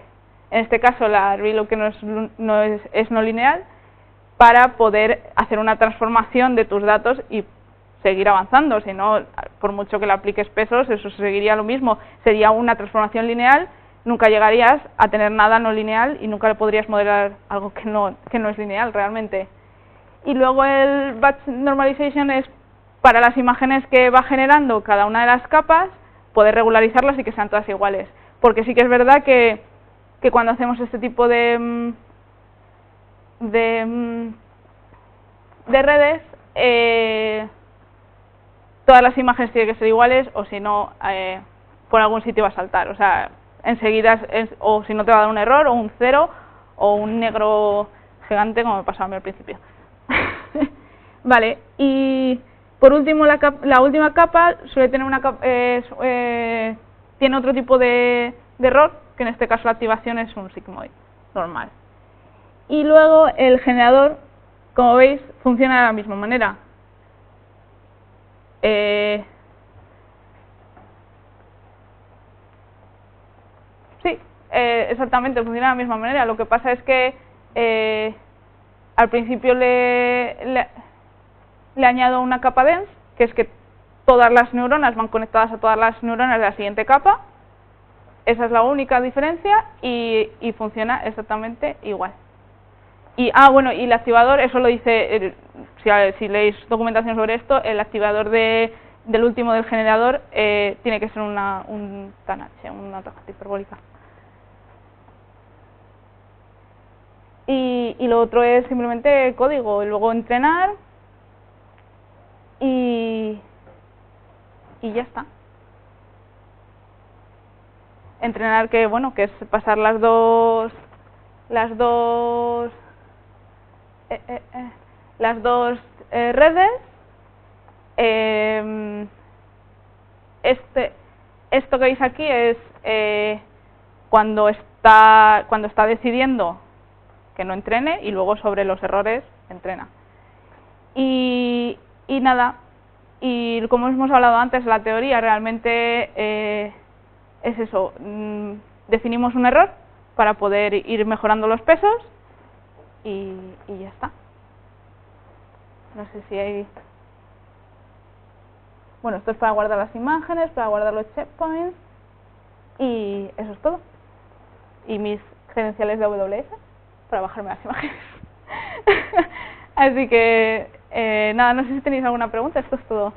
este caso la ReLoad, que es no lineal, para poder hacer una transformación de tus datos y seguir avanzando. Si no, por mucho que le apliques pesos, eso seguiría lo mismo, sería una transformación lineal, nunca llegarías a tener nada no lineal y nunca le podrías modelar algo que no es lineal realmente. Y luego el batch normalization es para las imágenes que va generando cada una de las capas, poder regularizarlas y que sean todas iguales. Porque sí que es verdad que cuando hacemos este tipo de redes, todas las imágenes tienen que ser iguales, o si no, por algún sitio va a saltar. O sea, enseguida, o si no te va a dar un error, o un 0, o un negro gigante, como me pasaba a mí al principio. Vale, y por último, la última capa suele tener tiene otro tipo de error, que en este caso la activación es un sigmoid normal. Y luego el generador, como veis, funciona de la misma manera. Sí, exactamente, funciona de la misma manera. Lo que pasa es que al principio le añado una capa dense, que es que todas las neuronas van conectadas a todas las neuronas de la siguiente capa. Esa es la única diferencia y funciona exactamente igual. Y, bueno, y el activador, eso lo dice, si leéis documentación sobre esto, el activador del último del generador tiene que ser un TANH, una tarjeta hiperbólica. Y lo otro es simplemente código, y luego entrenar y ya está. Entrenar, que bueno, que es pasar las dos redes. Esto que veis aquí es cuando está decidiendo que no entrene, y luego sobre los errores entrena. Y nada, y como hemos hablado antes, la teoría realmente es eso, definimos un error para poder ir mejorando los pesos y ya está. No sé si hay... Bueno, esto es para guardar las imágenes, para guardar los checkpoints, y eso es todo. Y mis credenciales de AWS para bajarme las imágenes. Así que, nada, no sé si tenéis alguna pregunta, esto es todo.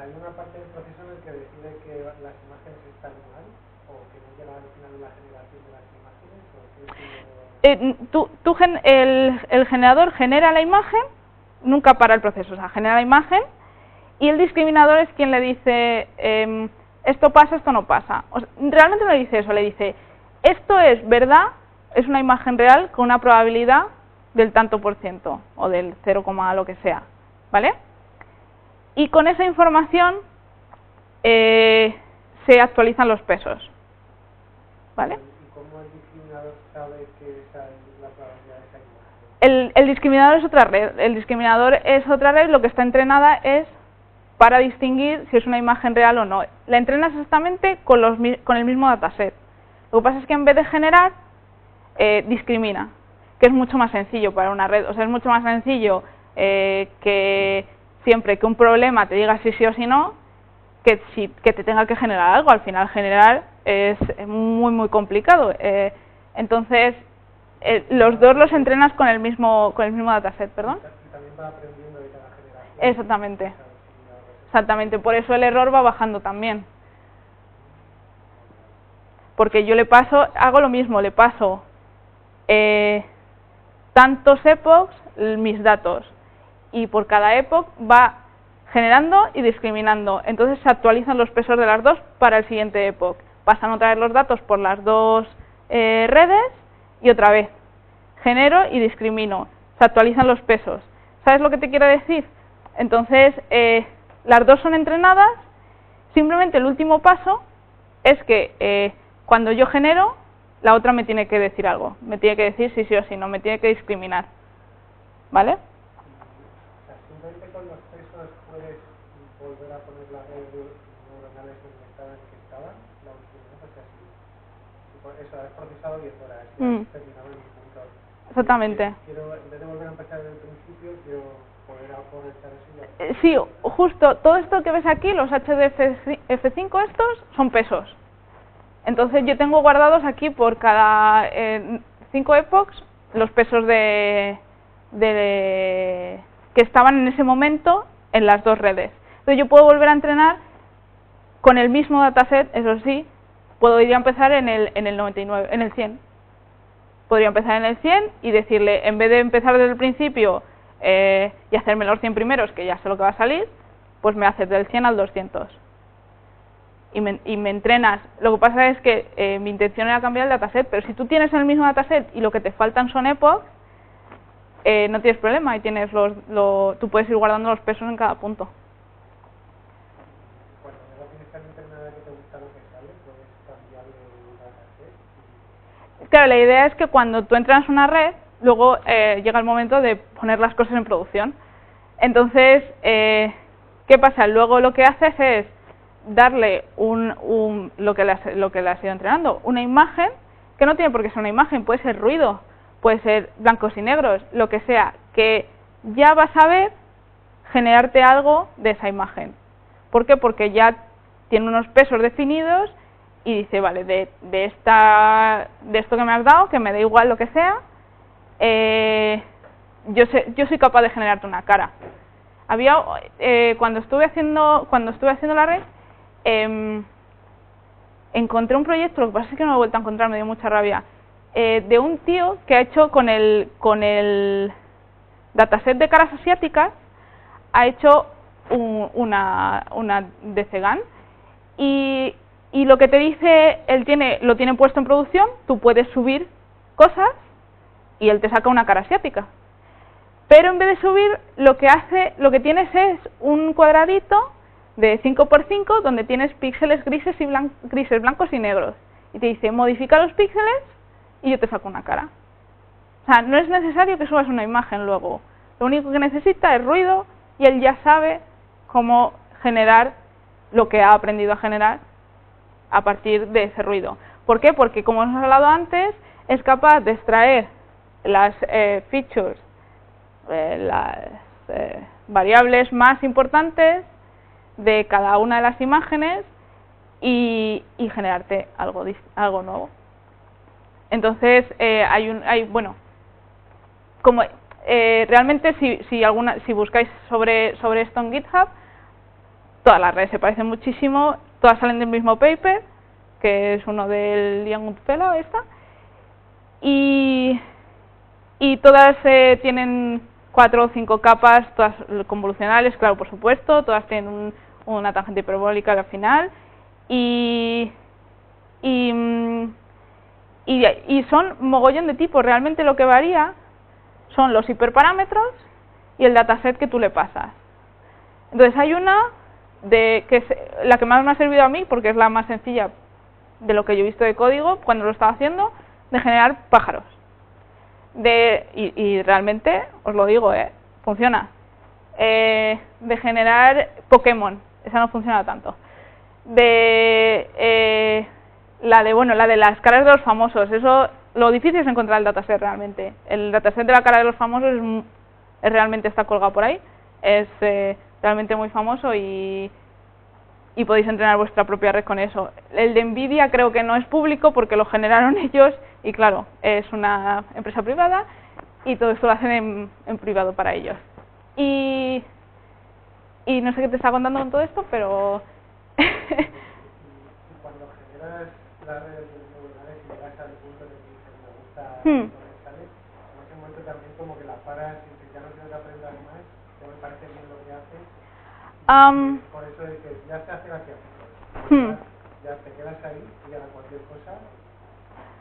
¿Hay una parte del proceso en el que decide que las imágenes están mal o que no llega al final de la generación de las imágenes? El generador genera la imagen, nunca para el proceso, o sea, genera la imagen, y el discriminador es quien le dice esto pasa, esto no pasa. O sea, realmente no le dice eso, le dice esto es verdad, es una imagen real con una probabilidad del tanto por ciento o del 0, lo que sea, ¿vale? Y con esa información se actualizan los pesos, ¿vale? ¿Y cómo el discriminador sabe que esa es la probabilidad de esa imagen? El discriminador es otra red. El discriminador es otra red, lo que está entrenada es para distinguir si es una imagen real o no. La entrenas exactamente con el mismo dataset. Lo que pasa es que en vez de generar, discrimina, que es mucho más sencillo para una red. O sea, es mucho más sencillo que siempre que un problema te diga si sí o si no, que te tenga que generar algo. Al final generar es muy muy complicado. Entonces los dos los entrenas con el mismo dataset, perdón. Y también va aprendiendo de cada generación. Exactamente. Exactamente, por eso el error va bajando también. porque yo le paso, hago lo mismo, le paso tantos epochs mis datos, y por cada epoch va generando y discriminando. Entonces se actualizan los pesos de las dos para el siguiente epoch. Pasan otra vez los datos por las dos redes y otra vez genero y discrimino. Se actualizan los pesos. ¿Sabes lo que te quiero decir? Entonces, las dos son entrenadas. Simplemente el último paso es que cuando yo genero, la otra me tiene que decir algo. Me tiene que decir sí o sí, no me tiene que discriminar. ¿Vale? Simplemente con los pesos puedes volver a poner la red neuronal en el estado en que estaban, la última vez, o sea, si eso has procesado 10 horas, y has terminado en un punto. Exactamente. Quiero, en vez de volver a empezar desde el principio, quiero poder aprovechar eso y ya. Sí, justo, todo esto que ves aquí, los HDF5 estos, son pesos. Entonces yo tengo guardados aquí por cada 5 epochs los pesos que estaban en ese momento en las dos redes. Entonces yo puedo volver a entrenar con el mismo dataset, eso sí, podría empezar en el 99, en el 100. Podría empezar en el 100 y decirle, en vez de empezar desde el principio y hacerme los 100 primeros, que ya sé lo que va a salir, pues me haces del 100 al 200. Y me entrenas. Lo que pasa es que mi intención era cambiar el dataset, pero si tú tienes el mismo dataset y lo que te faltan son epochs, no tienes problema y tienes tú puedes ir guardando los pesos en cada punto. Cuando ya lo tienes tan entrenada que te gusta lo que sale, puedes cambiarle el dataset. Claro, la idea es que cuando tú entrenas una red, luego llega el momento de poner las cosas en producción. Entonces, ¿qué pasa? Luego lo que haces es darle lo que le has ido entrenando, una imagen, que no tiene por qué ser una imagen, puede ser ruido, puede ser blancos y negros, lo que sea, que ya vas a ver generarte algo de esa imagen. ¿Por qué? Porque ya tiene unos pesos definidos y dice, vale, de esto que me has dado, que me da igual lo que sea, yo soy capaz de generarte una cara. Cuando estuve haciendo la red, encontré un proyecto, lo que pasa es que no lo he vuelto a encontrar, me dio mucha rabia, de un tío que ha hecho con el dataset de caras asiáticas, ha hecho una DCGAN y lo que te dice, lo tiene puesto en producción, tú puedes subir cosas y él te saca una cara asiática. Pero en vez de subir, lo que tienes es un cuadradito de 5×5 donde tienes píxeles grises, blancos y negros. Y te dice, modifica los píxeles y yo te saco una cara. O sea, no es necesario que subas una imagen luego. Lo único que necesita es ruido y él ya sabe cómo generar lo que ha aprendido a generar a partir de ese ruido. ¿Por qué? Porque, como hemos hablado antes, es capaz de extraer las features, las variables más importantes de cada una de las imágenes y generarte algo nuevo. Entonces, realmente si buscáis sobre esto en GitHub, todas las redes se parecen muchísimo, todas salen del mismo paper, que es uno del Liam Goodfellow, y todas tienen 4 o 5 capas, todas convolucionales, claro, por supuesto, todas tienen una tangente hiperbólica al final, y son mogollón de tipos. Realmente lo que varía son los hiperparámetros y el dataset que tú le pasas. Entonces hay una que es la que más me ha servido a mí, porque es la más sencilla de lo que yo he visto de código cuando lo estaba haciendo, de generar pájaros. Y realmente, os lo digo, funciona. De generar Pokémon, esa no funciona tanto. La de las caras de los famosos, eso, lo difícil es encontrar el dataset realmente. El dataset de la cara de los famosos realmente está colgado por ahí, es realmente muy famoso y podéis entrenar vuestra propia red con eso. El de Nvidia creo que no es público porque lo generaron ellos y claro, es una empresa privada y todo esto lo hacen en privado para ellos. Y no sé qué te está contando con todo esto, pero... Cuando generas la red ordenadores y llegas al punto de que dices me gusta Hmm. ¿sabes? En ese momento también como que la paras y dices ya no quiero que aprendas más, ya me parece bien lo que haces. Por eso de que ya se hace hacia ya te quedas ahí y a cualquier cosa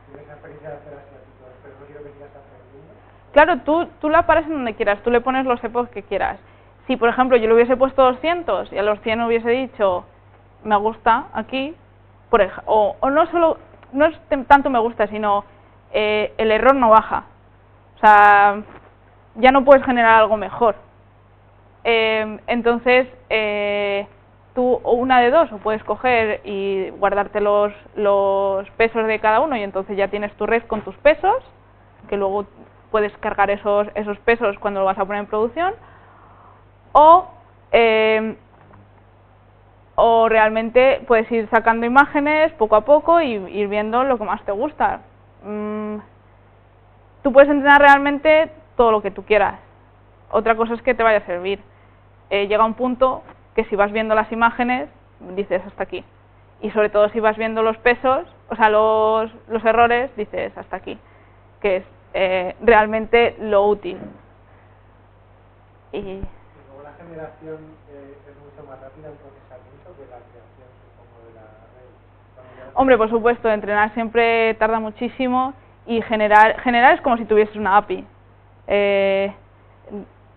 tienes esa experiencia de hacer asiáticos, pero no quiero que sigas aprendiendo. Claro, tú la paras en donde quieras, tú le pones los EPOs que quieras. Si, por ejemplo, yo le hubiese puesto 200 y a los 100 hubiese dicho me gusta aquí, o no solo, no es tanto me gusta, sino el error no baja. O sea, ya no puedes generar algo mejor. Entonces, tú o una de dos, o puedes coger y guardarte los pesos de cada uno y entonces ya tienes tu red con tus pesos, que luego puedes cargar esos pesos cuando lo vas a poner en producción, o realmente puedes ir sacando imágenes poco a poco y ir viendo lo que más te gusta. Tú puedes entrenar realmente todo lo que tú quieras. Otra cosa es que te vaya a servir. Llega un punto que si vas viendo las imágenes, dices hasta aquí. Y sobre todo si vas viendo los pesos, o sea, los errores, dices hasta aquí. Que es realmente lo útil. Y luego la generación es mucho más rápida en procesamiento que la creación, supongo, de la red. Hombre, por supuesto, entrenar siempre tarda muchísimo y generar es como si tuvieses una API.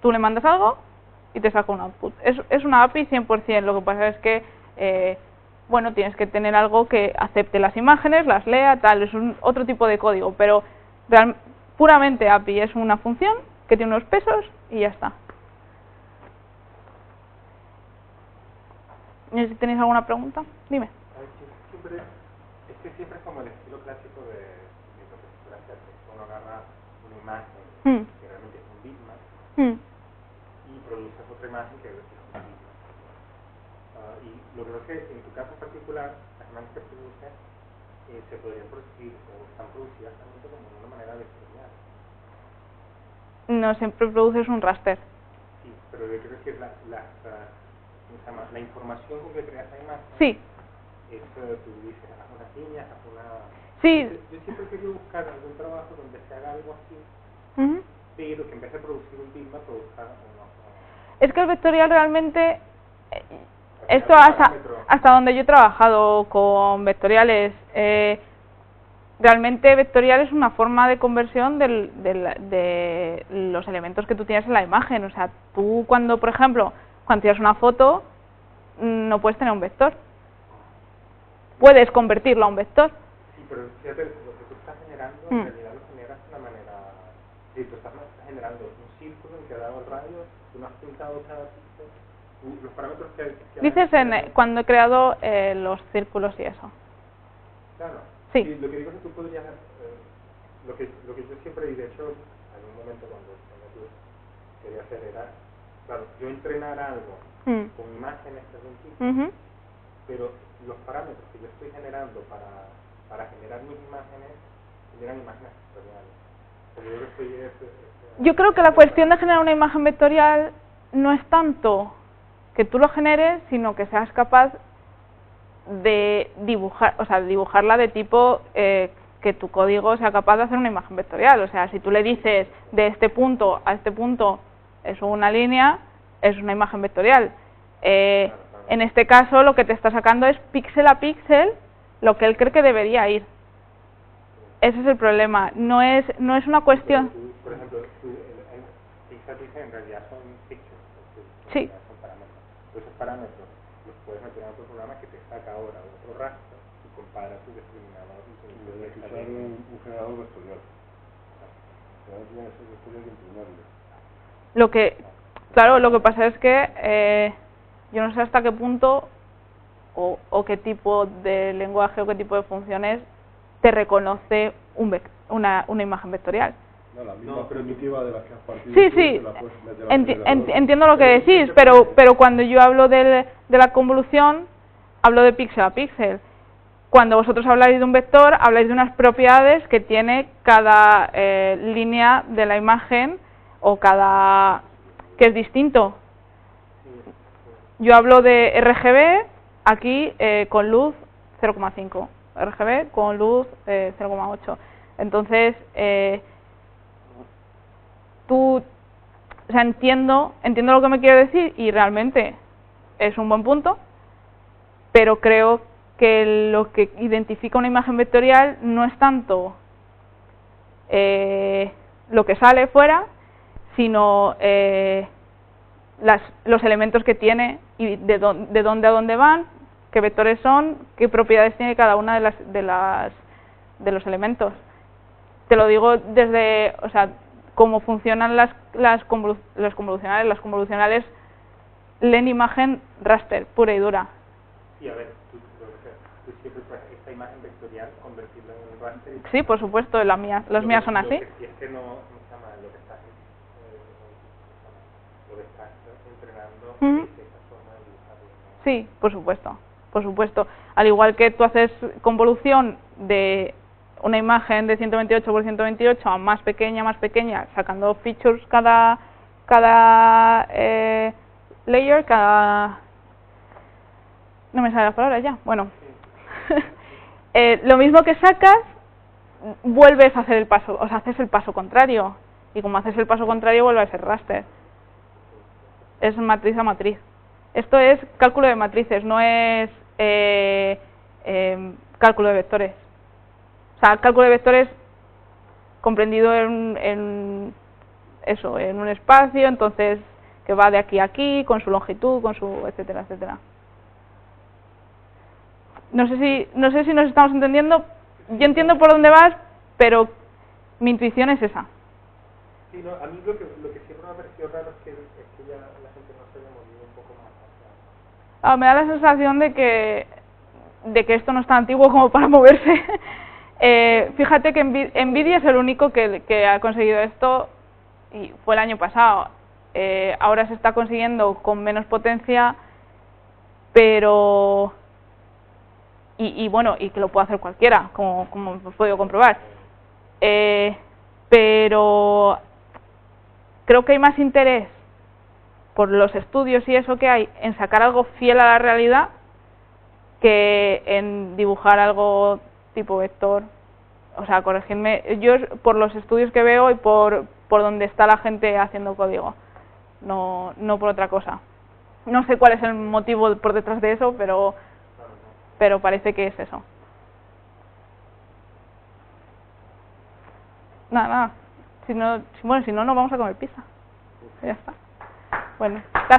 Tú le mandas algo y te saca un output. Es una API 100%, lo que pasa es que bueno, tienes que tener algo que acepte las imágenes, las lea, tal, es otro tipo de código, pero puramente API, es una función que tiene unos pesos y ya está. ¿Y si tenéis alguna pregunta? Dime. Siempre es como el estilo clásico de lo que se suele hacer, que uno agarra una imagen que realmente es un bitmap y produces otra imagen que es un bitmap. Y lo que pasa es que en tu caso en particular, las imágenes que produces se podrían producir o están producidas también como de una manera vectorial. No, siempre produces un raster. Sí, pero yo quiero decir la información con que creas la imagen. Sí. Tú dices, haz unas líneas, haz una... Sí. Yo siempre quería buscar algún trabajo donde se haga algo así, pero que en vez de producir un bitmap, produzca una... Es que el vectorial realmente... Esto hasta donde yo he trabajado con vectoriales, realmente vectorial es una forma de conversión de los elementos que tú tienes en la imagen. O sea, tú cuando, por ejemplo, cuando tienes una foto, no puedes tener un vector. Puedes convertirlo a un vector. Sí, pero fíjate, lo que tú estás generando, en realidad lo generas de una manera... Sí, tú estás generando un círculo en que dado el radio, tú no has pintado cada píxel, los parámetros que dices cuando he creado los círculos y eso. Claro. Sí. Y lo que digo es que tú podrías... lo que yo siempre, y de hecho, en un momento cuando yo quería hacer era... Claro, yo entrenar algo con imágenes de algún tipo, pero los parámetros que yo estoy generando para generar mis imágenes generan imágenes vectoriales. Yo creo que la cuestión de generar una imagen vectorial no es tanto que tú lo generes, sino que seas capaz de dibujar, o sea, dibujarla de tipo que tu código sea capaz de hacer una imagen vectorial. O sea, si tú le dices de este punto a este punto es una línea, es una imagen vectorial. En este caso lo que te está sacando es píxel a píxel lo que él cree que debería ir. Ese es el problema, no es una cuestión... Por ejemplo, píxel a píxel en realidad son píxeles, sí. Son parámetros. Esos parámetros los puedes meter en otro programa que te saca ahora otro rastro y compara tu discriminador. Y usar un generador vectorial. Tiene que ser vectorial y imprimirlo. Claro, lo que pasa es que yo no sé hasta qué punto o qué tipo de lenguaje o qué tipo de funciones te reconoce una imagen vectorial. No, la misma primitiva de la que has partido. Sí. Entiendo lo que decís, pero cuando yo hablo de la convolución, hablo de píxel a píxel. Cuando vosotros habláis de un vector, habláis de unas propiedades que tiene cada línea de la imagen o que es distinto. Yo hablo de RGB aquí con luz 0,5 RGB con luz 0,8. Entonces, o sea, entiendo lo que me quiere decir y realmente es un buen punto, pero creo que lo que identifica una imagen vectorial no es tanto lo que sale fuera, sino los elementos que tiene y de dónde a dónde van, qué vectores son, qué propiedades tiene cada una de los elementos. Te lo digo desde, o sea, cómo funcionan las convolucionales. Las convolucionales leen imagen raster, pura y dura. Sí, a ver, tú siempre puedes esta imagen vectorial convertirla en un raster. Sí, por supuesto, las mías son así. Si es que no se llama lo que estás entrenando, es esa forma de dibujarlo. Sí, por supuesto. Al igual que tú haces convolución de una imagen de 128 por 128 a más pequeña, sacando features cada layer, no me sale la palabra ya, bueno. Lo mismo que sacas, vuelves a hacer el paso, o sea, haces el paso contrario, y como haces el paso contrario vuelve a ser raster. Es matriz a matriz. Esto es cálculo de matrices, no es cálculo de vectores. O sea, cálculo de vectores comprendido en un espacio, entonces que va de aquí a aquí, con su longitud, con su etcétera, etcétera. No sé si nos estamos entendiendo. Yo entiendo por dónde vas, pero mi intuición es esa. Sí, no, a mí lo que siempre me ha parecido raro es que ya la gente no se haya movido un poco más. Me da la sensación de que esto no es tan antiguo como para moverse. Fíjate que Nvidia es el único que ha conseguido esto, y fue el año pasado. Ahora se está consiguiendo con menos potencia, pero bueno, y que lo puede hacer cualquiera, como hemos podido comprobar. Pero creo que hay más interés por los estudios y eso que hay en sacar algo fiel a la realidad que en dibujar algo tipo vector. O sea, corregidme, yo por los estudios que veo y por donde está la gente haciendo código, no por otra cosa. No sé cuál es el motivo por detrás de eso, pero parece que es eso. Nada. Si no, nos vamos a comer pizza. Ya está. Bueno, gracias.